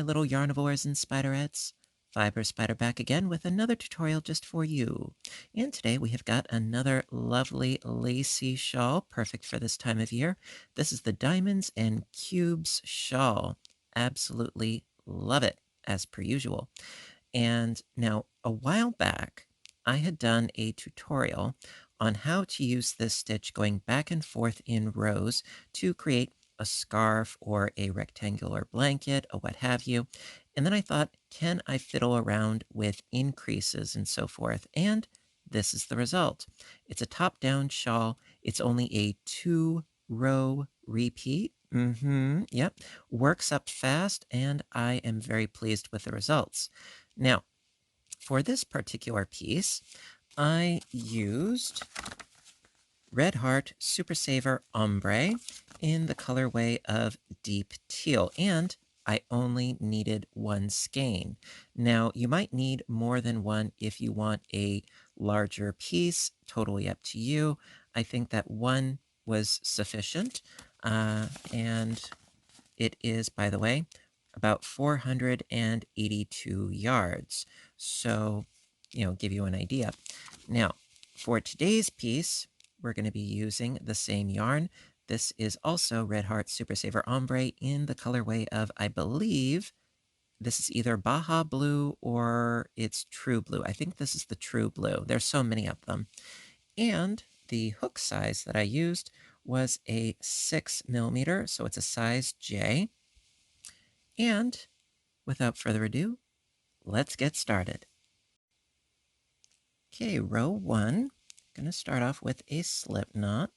little yarnivores and spiderettes. Fiber Spider back again with another tutorial just for you. And today we have got another lovely lacy shawl, perfect for this time of year. This is the Diamonds and Cubes shawl. Absolutely love it, as per usual. And now, a while back, I had done a tutorial on how to use this stitch going back and forth in rows to create a scarf or a rectangular blanket or what have you. And then I thought, can I fiddle around with increases and so forth? And this is the result. It's a top-down shawl. It's only a 2-row repeat. Yep. Works up fast, and I am very pleased with the results. Now, for this particular piece, I used Red Heart Super Saver Ombre in the colorway of Deep Teal, and I only needed one skein. Now, you might need more than one if you want a larger piece, totally up to you. I think that one was sufficient, and it is, by the way, about 482 yards. So, give you an idea. Now, for today's piece, we're going to be using the same yarn. This is also Red Heart Super Saver Ombre in the colorway of, I believe, this is either Baja Blue or it's True Blue. I think this is the True Blue. There's so many of them. And the hook size that I used was a 6mm, so it's a size J. And without further ado, let's get started. Okay, row 1, going to start off with a slip knot.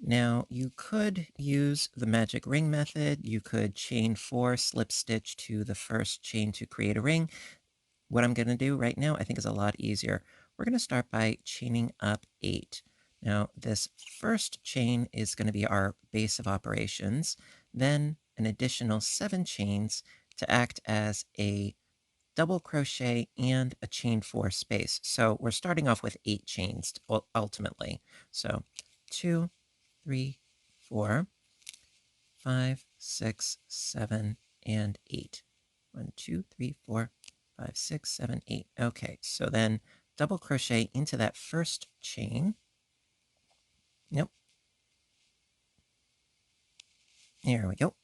Now, you could use the magic ring method. You could chain 4, slip stitch to the first chain to create a ring. What I'm going to do right now, I think, is a lot easier. We're going to start by chaining up 8. Now, this first chain is going to be our base of operations, then an additional 7 chains to act as a double crochet and a chain 4 space. So we're starting off with 8 chains ultimately. So 2, 3, 4, 5, 6, 7, and 8. 1, 2, 3, 4, 5, 6, 7, 8. Okay, so then double crochet into that first chain. Nope. There we go.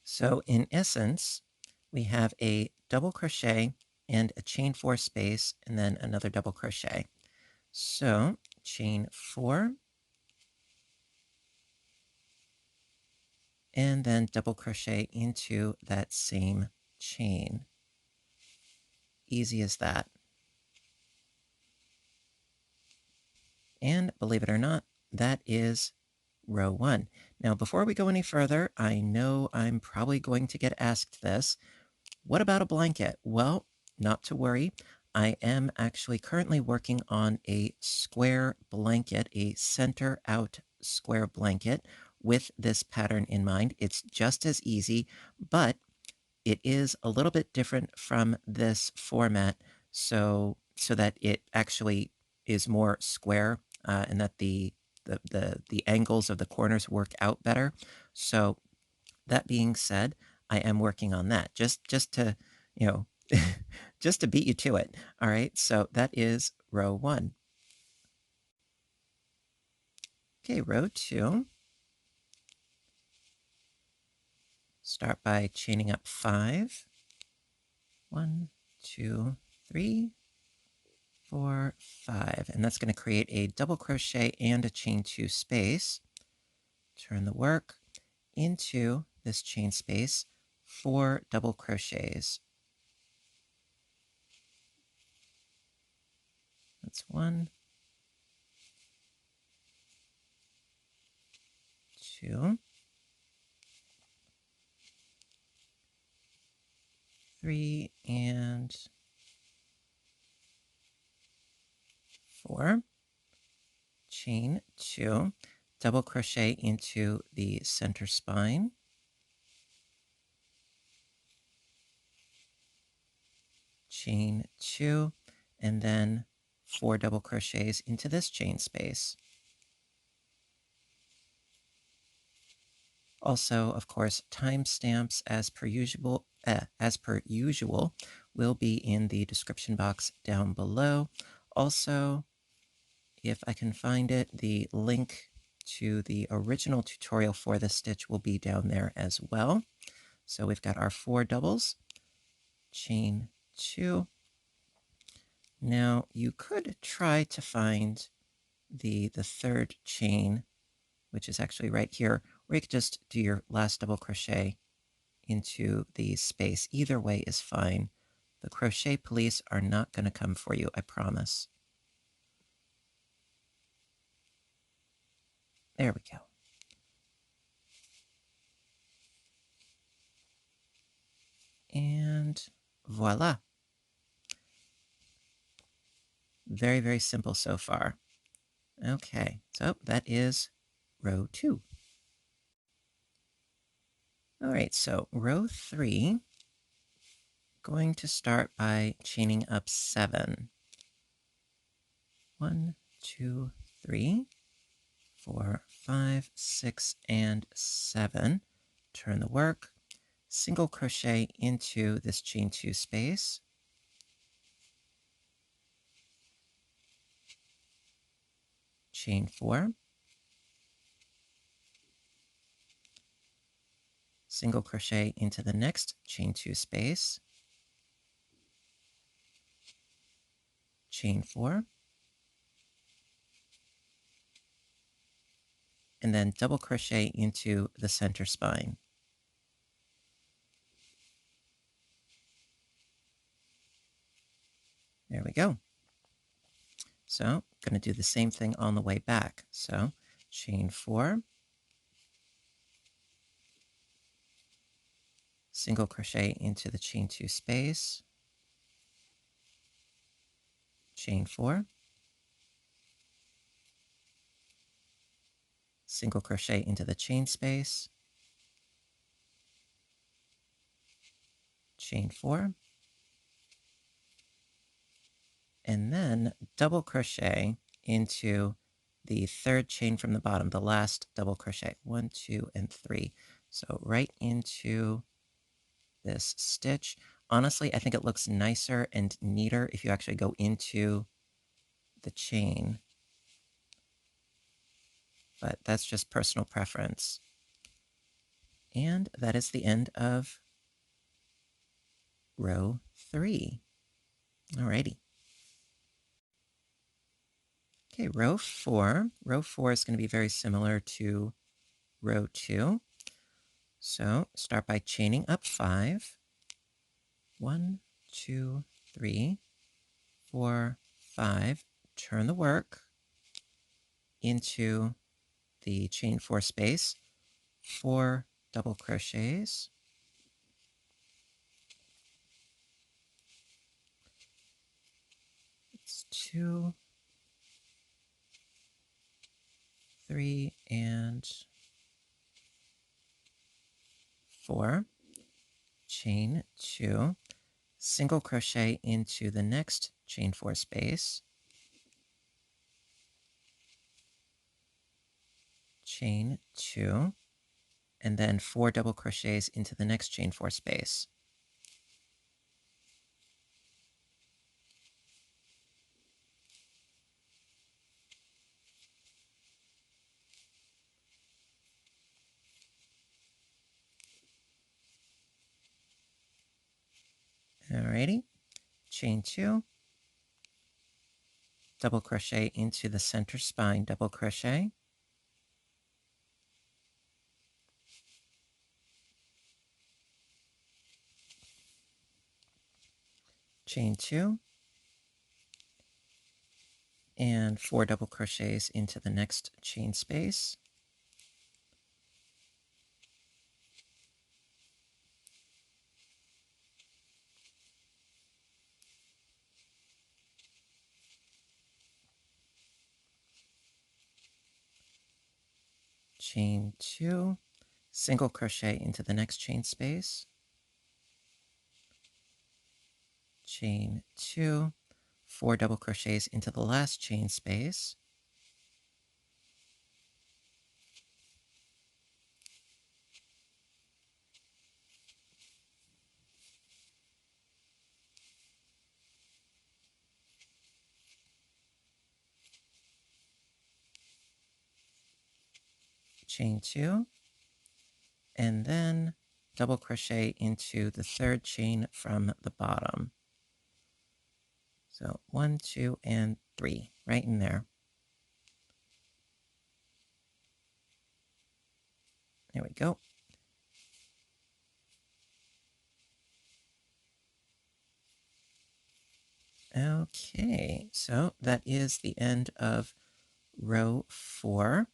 So in essence, we have a double crochet and a chain 4 space, and then another double crochet. So chain 4, and then double crochet into that same chain. Easy as that. And believe it or not, that is row 1. Now, before we go any further, I know I'm probably going to get asked this. What about a blanket? Well, not to worry. I am actually currently working on a square blanket, a center out square blanket with this pattern in mind. It's just as easy, but it is a little bit different from this format, so that it actually is more square, and that the angles of the corners work out better. So that being said, I am working on that just to, you know, just to beat you to it. All right, so that is row 1. Okay, row 2. Start by chaining up 5. 1, 2, 3, 4, 5, and that's going to create a double crochet and a chain 2 space. Turn the work into this chain space, 4 double crochets. That's 1, 2, 3, and 4. Chain 2, double crochet into the center spine. Chain 2, and then 4 double crochets into this chain space. Also, of course, timestamps as per usual will be in the description box down below. Also, if I can find it, the link to the original tutorial for this stitch will be down there as well. So we've got our 4 doubles, chain 2. Now you could try to find the third chain, which is actually right here, or you could just do your last double crochet into the space. Either way is fine. The crochet police are not going to come for you, I promise. There we go. And voila. Very, very simple so far. Okay, so that is row 2. All right, so row 3, going to start by chaining up 7. 1, 2, 3, 4, 5, 6, and 7. Turn the work, single crochet into this chain 2 space, chain 4, single crochet into the next chain 2 space, chain 4, and then double crochet into the center spine. There we go. So I'm going to do the same thing on the way back. So chain 4, single crochet into the chain 2 space, chain 4, single crochet into the chain space, chain 4, and then double crochet into the third chain from the bottom, the last double crochet, 1, 2, and 3. So right into this stitch. Honestly, I think it looks nicer and neater if you actually go into the chain, but that's just personal preference. And that is the end of row 3. Alrighty. Okay, row 4. Row 4 is going to be very similar to row 2. So start by chaining up 5. 1, 2, 3, 4, 5. Turn the work into the chain 4 space, 4 double crochets, it's 2, 3, and 4, chain 2, single crochet into the next chain 4 space, chain 2, and then 4 double crochets into the next chain 4 space. Alrighty, chain 2, double crochet into the center spine, double crochet, chain 2, and 4 double crochets into the next chain space, chain 2, single crochet into the next chain space, chain 2, 4 double crochets into the last chain space, chain 2, and then double crochet into the third chain from the bottom. So 1, 2, and 3 right in there. There we go. Okay, so that is the end of row 4.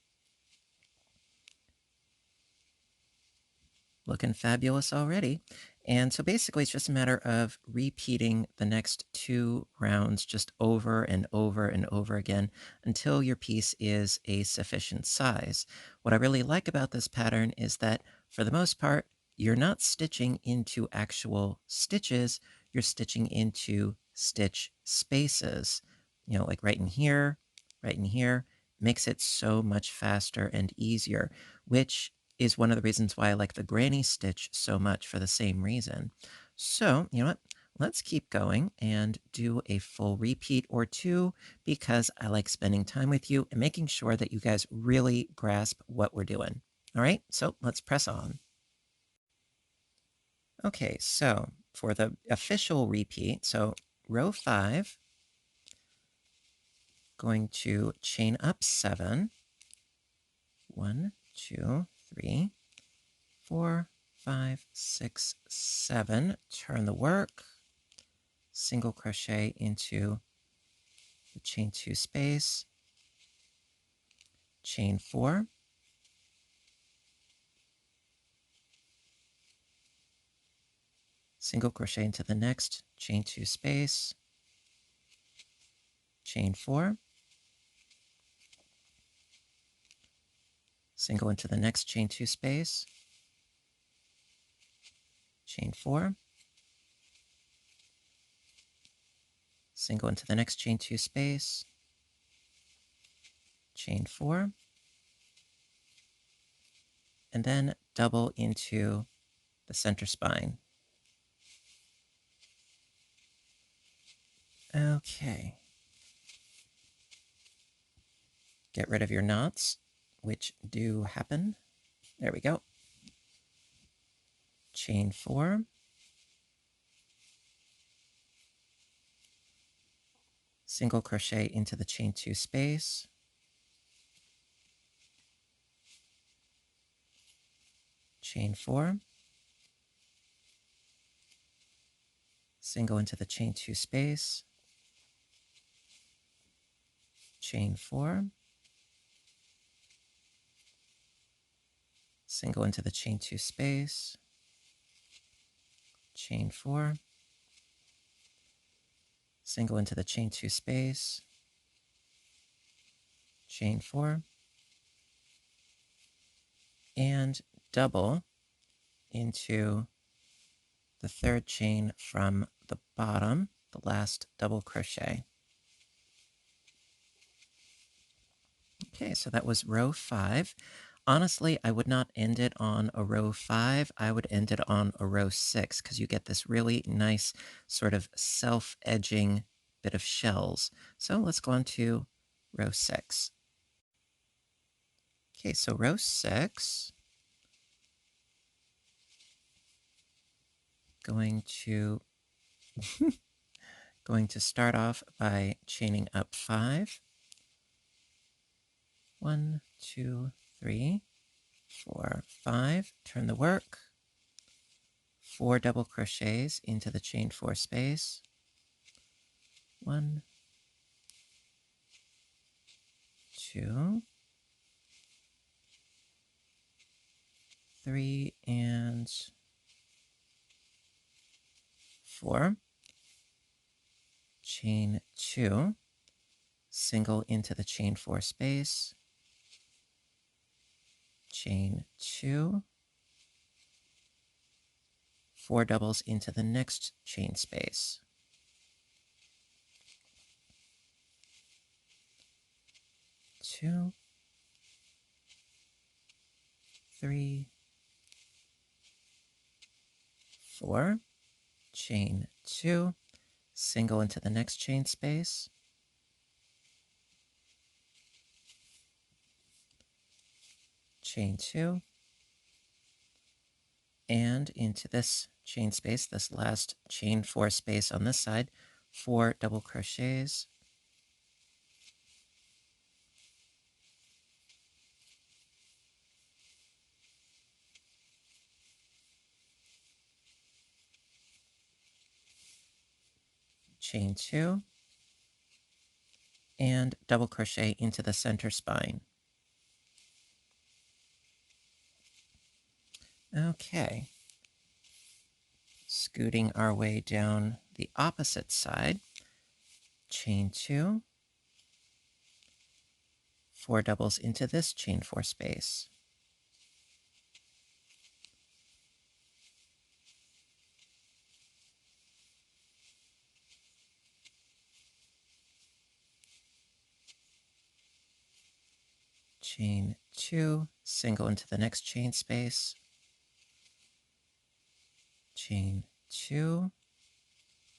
Looking fabulous already. And so basically, it's just a matter of repeating the next 2 rounds just over and over and over again until your piece is a sufficient size. What I really like about this pattern is that for the most part, you're not stitching into actual stitches, you're stitching into stitch spaces. You know, like right in here, right in here, makes it so much faster and easier, which is one of the reasons why I like the granny stitch so much for the same reason. So, you know what? Let's keep going and do a full repeat or 2 because I like spending time with you and making sure that you guys really grasp what we're doing. All right, so let's press on. Okay, so for the official repeat, so row 5, going to chain up 7. 1, 2, 3, 4, 5, 6, 7. Turn the work, single crochet into the chain 2 space, chain 4, single crochet into the next chain 2 space, chain 4, single into the next chain 2 space, chain 4, single into the next chain 2 space, chain 4, and then double into the center spine. Okay. Get rid of your knots, which do happen. There we go. Chain 4, single crochet into the chain 2 space, chain 4, single into the chain 2 space, chain 4, single into the chain 2 space, chain 4, single into the chain 2 space, chain 4, and double into the third chain from the bottom, the last double crochet. Okay, so that was row 5. Honestly, I would not end it on a row 5. I would end it on a row 6 because you get this really nice sort of self-edging bit of shells. So let's go on to row 6. Okay, so row 6, going to going to start off by chaining up 5. 1, 2, 3, 4, 5. Turn the work. 4 double crochets into the chain 4 space. 1, 2, 3, and 4. Chain 2, single into the chain 4 space, chain 2, 4 doubles into the next chain space. 2, 3, 4, chain 2, single into the next chain space, chain 2, and into this chain space, this last chain 4 space on this side, 4 double crochets, chain 2, and double crochet into the center spine. Okay, scooting our way down the opposite side, chain 2, 4 doubles into this chain 4 space. Chain 2, single into the next chain space, chain 2,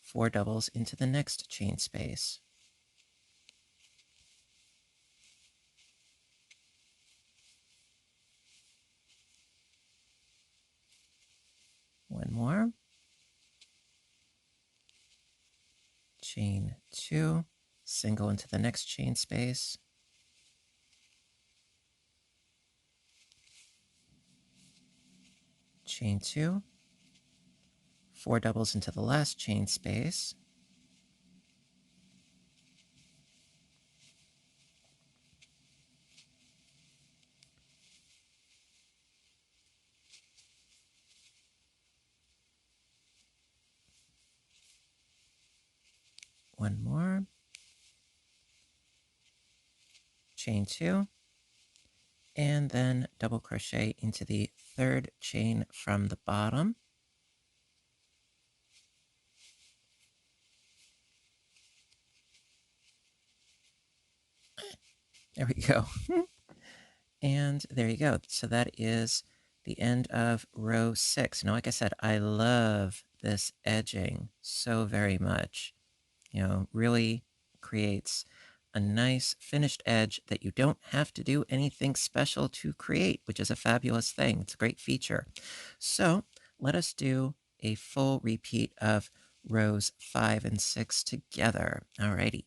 4 doubles into the next chain space. One more. Chain 2, single into the next chain space. Chain 2, 4 doubles into the last chain space. One more. Chain 2, and then double crochet into the third chain from the bottom. There we go. And there you go. So that is the end of row 6. Now, like I said, I love this edging so very much. You know, really creates a nice finished edge that you don't have to do anything special to create, which is a fabulous thing. It's a great feature. So let us do a full repeat of rows 5 and 6 together. Alrighty.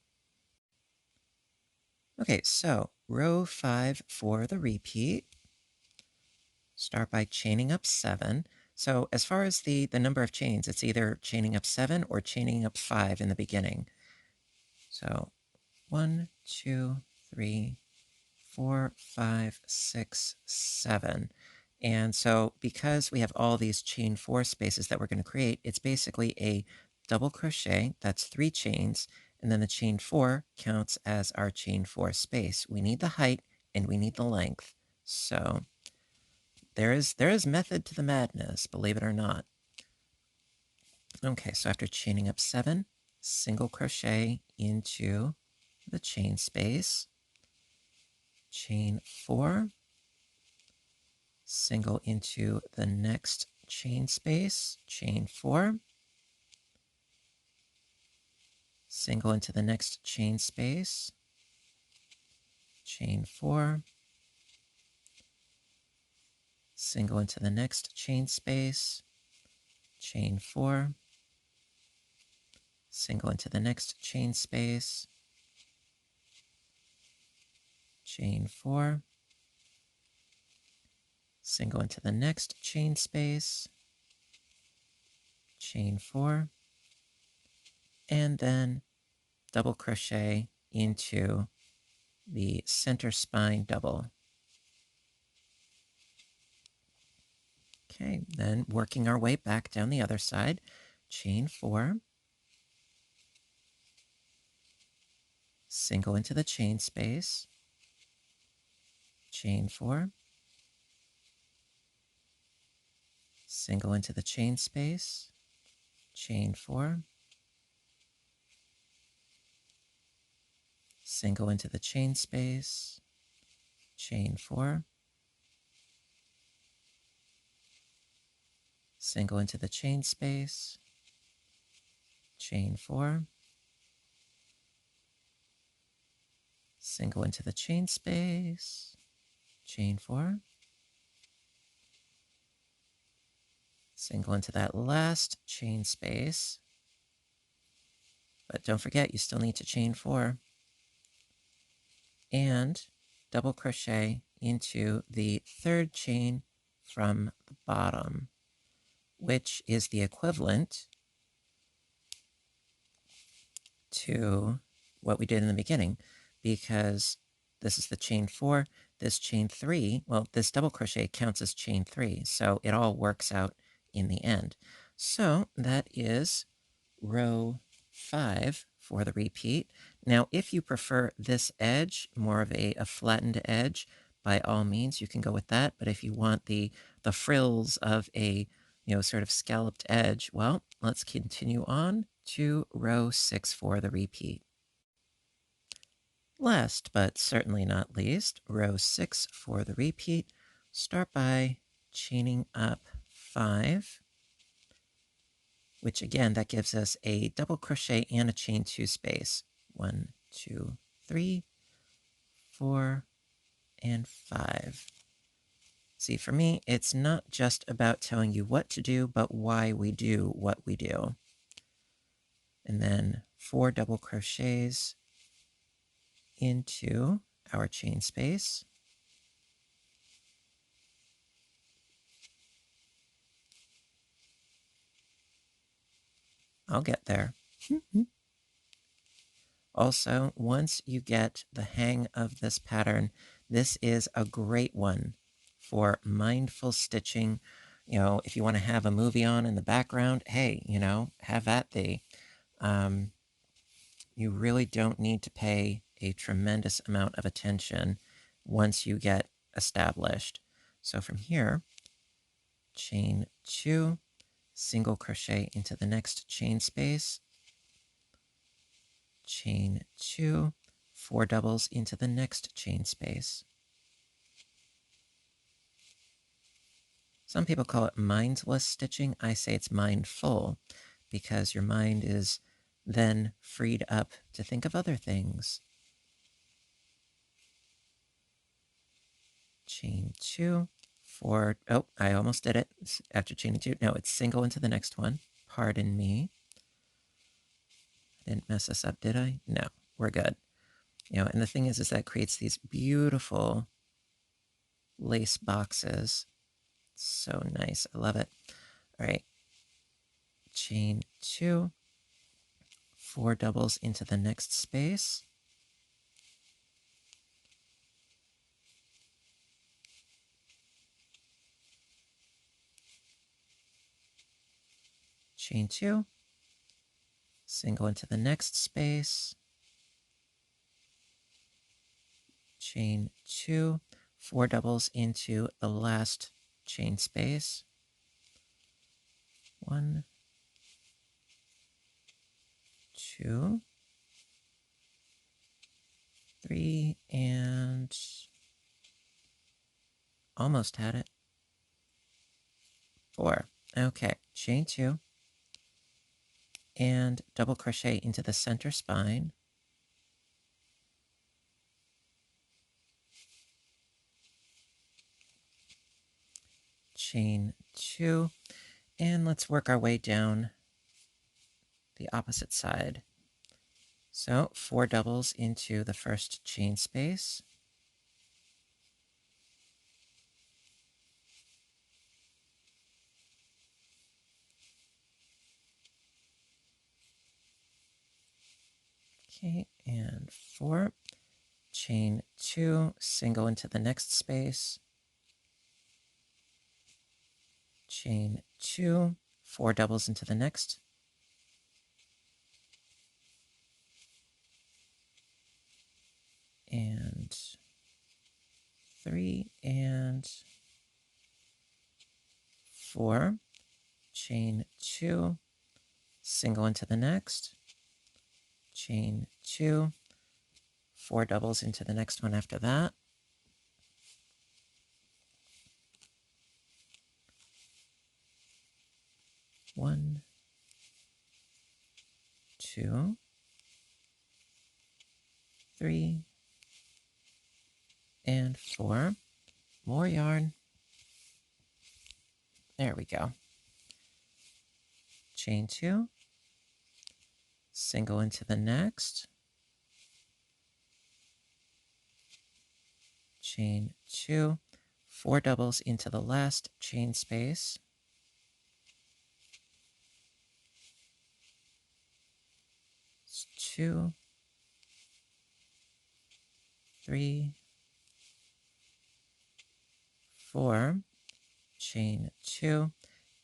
Okay, so row 5 for the repeat. Start by chaining up 7. So as far as the number of chains, it's either chaining up 7 or chaining up 5 in the beginning. So 1, 2, 3, 4, 5, 6, 7. And so because we have all these chain 4 spaces that we're going to create, it's basically a double crochet. That's 3 chains. And then the chain 4 counts as our chain 4 space. We need the height and we need the length. So there is method to the madness, believe it or not. Okay, so after chaining up 7, single crochet into the chain space, chain 4, single into the next chain space, chain 4, single into the next chain space, chain 4, single into the next chain space, chain 4, single into the next chain space, chain 4, single into the next chain space, chain 4, and then double crochet into the center spine double. Okay, then working our way back down the other side, chain 4, single into the chain space, chain 4, single into the chain space, chain 4, single into the chain space, chain 4, single into the chain space, chain 4, single into the chain space, chain 4, single into that last chain space, but don't forget you still need to chain 4, and double crochet into the 3rd chain from the bottom, which is the equivalent to what we did in the beginning, because this is the chain 4, this chain 3, well, this double crochet counts as chain 3, so it all works out in the end. So that is row 5 for the repeat. Now, if you prefer this edge, more of a flattened edge, by all means, you can go with that. But if you want the frills of a sort of scalloped edge, well, let's continue on to row 6 for the repeat. Last but certainly not least, row 6 for the repeat. Start by chaining up 5, which again, that gives us a double crochet and a chain 2 space. 1, 2, 3, 4, and 5. See, for me, it's not just about telling you what to do, but why we do what we do. And then 4 double crochets into our chain space. I'll get there. Also, once you get the hang of this pattern, this is a great one for mindful stitching. If you want to have a movie on in the background, hey, have at thee. You really don't need to pay a tremendous amount of attention once you get established. So from here, chain 2, single crochet into the next chain space, chain 2, 4 doubles into the next chain space. Some people call it mindless stitching. I say it's mindful, because your mind is then freed up to think of other things. Chain 2, 4, oh, I almost did it after chaining 2. No, it's single into the next one. Pardon me. I didn't mess this up, did I? No, we're good. And the thing is that creates these beautiful lace boxes. So nice. I love it. All right. Chain 2, 4 doubles into the next space. Chain 2, single into the next space. Chain 2, 4 doubles into the last chain space. 1, 2, 3, and almost had it. 4. Okay, chain 2 and double crochet into the center spine. Chain 2, and let's work our way down the opposite side. So 4 doubles into the first chain space. Okay, and 4. Chain 2, single into the next space. Chain 2, 4 doubles into the next. And 3 and 4. Chain 2, single into the next. Chain 2, 4 doubles into the next one after that. One, 2, 3, and 4. More yarn. There we go. chain 2, single into the next, chain 2, 4 doubles into the last chain space, 2, 3, 4, chain 2,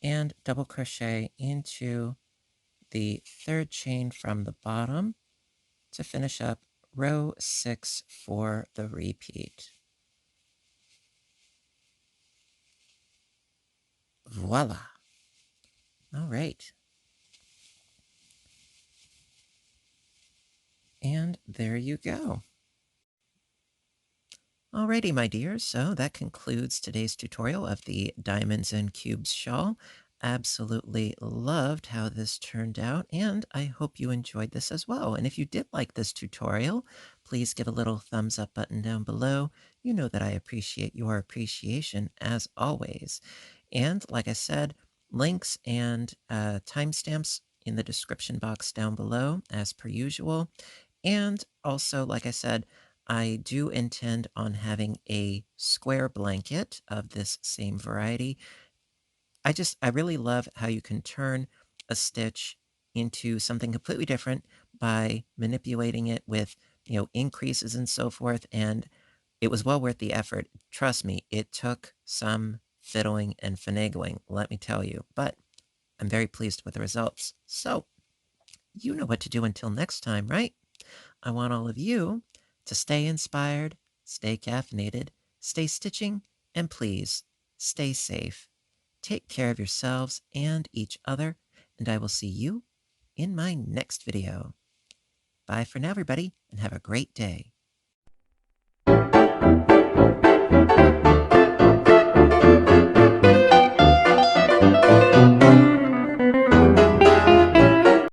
and double crochet into the third chain from the bottom to finish up row 6 for the repeat. Voila! All right. And there you go. Alrighty, my dears, so that concludes today's tutorial of the Diamonds and Cubes shawl. Absolutely loved how this turned out, and I hope you enjoyed this as well. And if you did like this tutorial, please give a little thumbs up button down below. You know that I appreciate your appreciation as always. And like I said, links and timestamps in the description box down below, as per usual. And also, like I said, I do intend on having a square blanket of this same variety. I really love how you can turn a stitch into something completely different by manipulating it with, increases and so forth. And it was well worth the effort. Trust me, it took some fiddling and finagling, let me tell you, but I'm very pleased with the results. So, you know what to do until next time, right? I want all of you to stay inspired, stay caffeinated, stay stitching, and please stay safe. Take care of yourselves and each other, and I will see you in my next video. Bye for now, everybody, and have a great day.